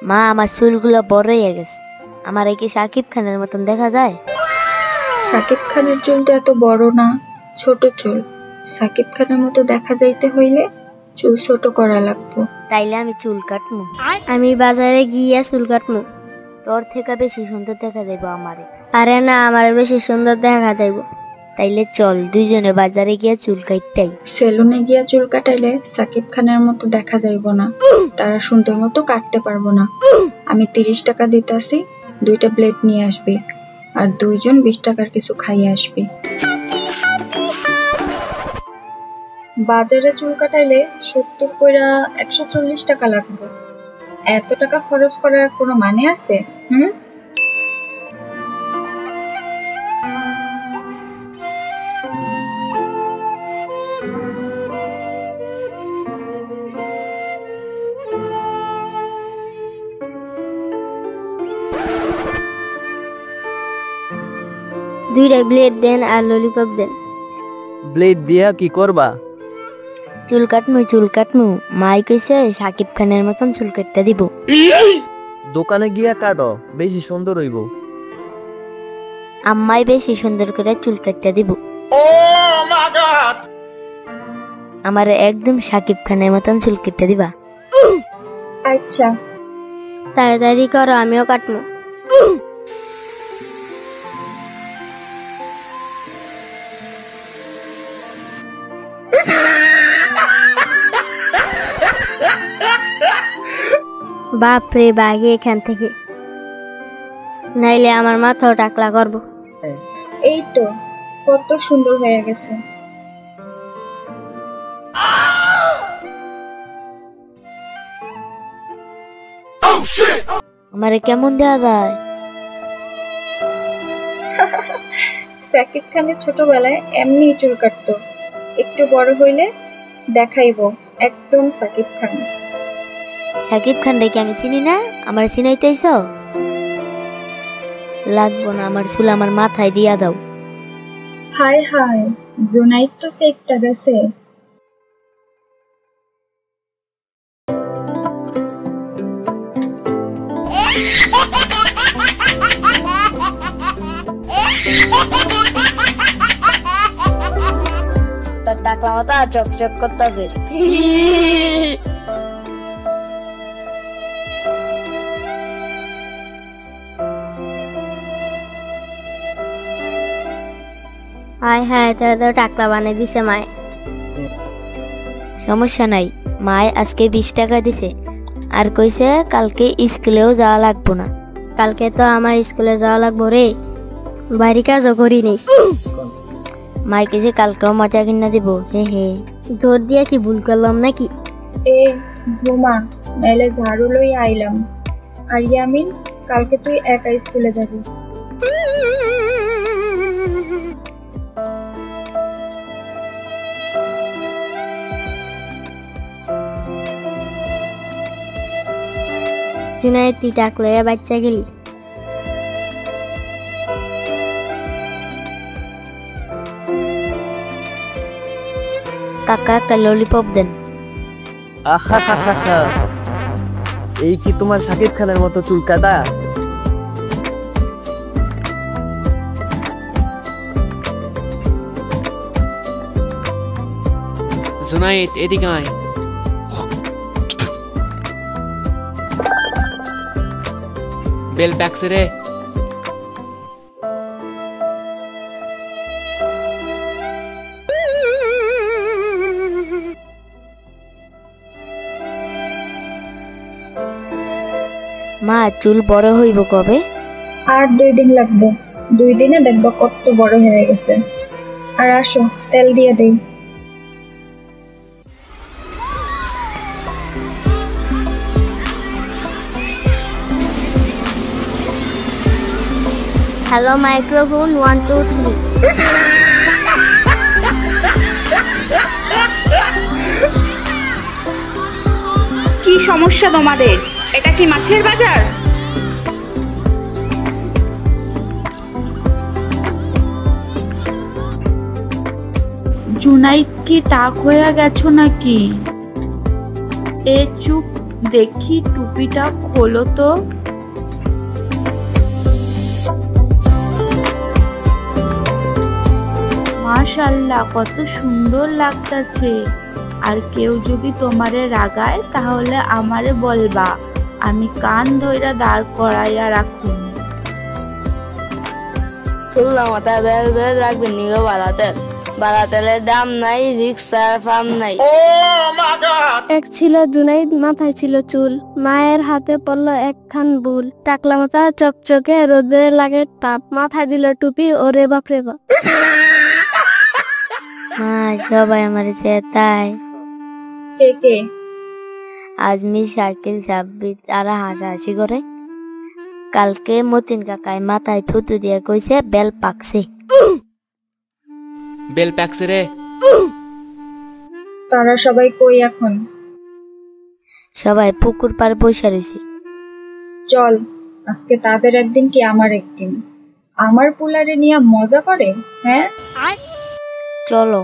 মা, আমার চুলগুলো বড় হয়ে গেছে, আমার কি শাকিব খানের মতন দেখা যায়? শাকিব খানের চুলটা এত বড় না, ছোট চুল। শাকিব খানের মতো দেখা যাইতে হইলে চুল ছোট করা লাগবে। তাইলে আমি চুল কাটমু। আমি বাজারে গিয়া চুল কাটমু। তোর থেকে বেশি সুন্দর দেখা যাইব আমারে। আরে না, আমার বেশি সুন্দর দেখা যাইব। তাইলে চল দুইজনে বাজারে গিয়া চুল কাটতাই। সেলুনে গিয়া চুল কাটাইলে শাকিব খানের মতো দেখা যাইব না, তারা সুন্দর মতো কাটতে পারবো না। আমি 30 টাকা দিতাছি, 2টা ব্লেড নিয়ে আসবি, আর 2জন 20 টাকার কিছু খাইয়ে আসবি। বাজারে চুল কাটাইলে 70 কইরা 140 টাকা লাগবে। এত টাকা খরচ করার কোনো মানে আছে? দুইটা ব্লেড দেন আর ললিপপ দেন। ব্লেড দিয়া কি করবা? চুল কাটমু। মাই কইছে শাকিব খানের মতন চুল কাটতে দিব। দোকানে গিয়া কাটো, বেশি সুন্দর হইব। আম্মাই বেশি সুন্দর করে চুল কাটতে দিব। আমার একদম শাকিব খানের মতন চুল কেটে দিবা। আচ্ছা, তাড়াতাড়ি করো, আমিও কাটমু। বাপরে, বাগে এখান থেকে, নাইলে আমার মাথাও টাকলা করবো। এই তো কত সুন্দর হয়ে গেছে। আমারে কেমন দেয়া যায়? শাকিব খানের ছোটবেলায় এমনি চুল কাটতো, একটু বড় হইলে দেখাইবো একদম শাকিব খান। শাকিব খান দেখে আমি চিনি না? আমার চিনাইতেইছ? লাগবো না, আমার চুল আমার মাথায় দিয়া দাও। হায় হায়, জুনাইদ তো সেটটা গেছে। তোর টাকলা মাথা চকচক করতেছে। হায় হায়, তোর টাকলা বানিয়ে দিছে মায়। সমস্যা নাই, মায় আজকে 20 টাকা দিছে, আর কইছে কালকে স্কুলেও যাওয়া লাগবো না। কালকে তো আমার স্কুলে যাওয়া লাগবো রে, বাড়ি কাজও করি নেই। মাই কইছে কালকেও মজা কিনা দিব। হে হে, তোর দিয়া কি ভুল করলাম নাকি? এ ঘুমা, নাইলে ঝাড়ু লই আইলাম। আর ইয়ামিন, কালকে তুই একা স্কুলে যাবি। জুনাইদ, তুই টাক লইয়া বাচ্চা গেলি। কাকা একটা ললিপপ দেন। আহা, এই কি তোমার শাকিব খানের মতো চুল কাটা? জুনাইদ, এদিকে আয়। বেল প্যাকছে রে। মা, চুল বড় হইব কবে? আর 2 দিন লাগবে। 2 দিনে দেখবা কত বড় হয়ে গেছে। আর আসো, তেল দিয়ে দেই। Hello microphone, 1 2 3। কি সমস্যা তোমাদের? এটা কি মাছের বাজার? জুনাইদ কি টাক হয়ে গেছো নাকি? এ চুপ, দেখি টুপিটা খোলো তো। মাশাআল্লাহ, কত সুন্দর লাগতাছে। আর কেউ যদি তোমারে রাগায় তাহলে আমারে বলবা, আমি কান ধইরা দাঁড় করাইয়া রাখুন। চুল্লা মাথায় বেল বেল রাখবেন নিগো বাড়াতেলের দাম নাই, রিক্সার ফার্ম নাই। এক ছিল জুনাইদ, মাথায় ছিল চুল, মায়ের হাতে পড়লো একখান বুল, টাকলা মাথা চকচকে রোদে লাগে তাপ, মাথায় দিল টুপি, ওরে বাপরে বাপ। মা সবাই আমার তাই কে কে? আজমি, শাকিল, সাব্বির তারা হাসাহাসি করে। কালকে মতিন কাকায় মাথায় থুতু দিয়ে কইছে বেল পাকছে। বেল প্যাকছে রে। তারা সবাই কই এখন? সবাই পুকুর পাড়ে বসে রয়েছে। চল, আজকে তাদের একদিন কি আমার একদিন। আমার পুলারে নিয়ে মজা করে, হ্যাঁ? চলো।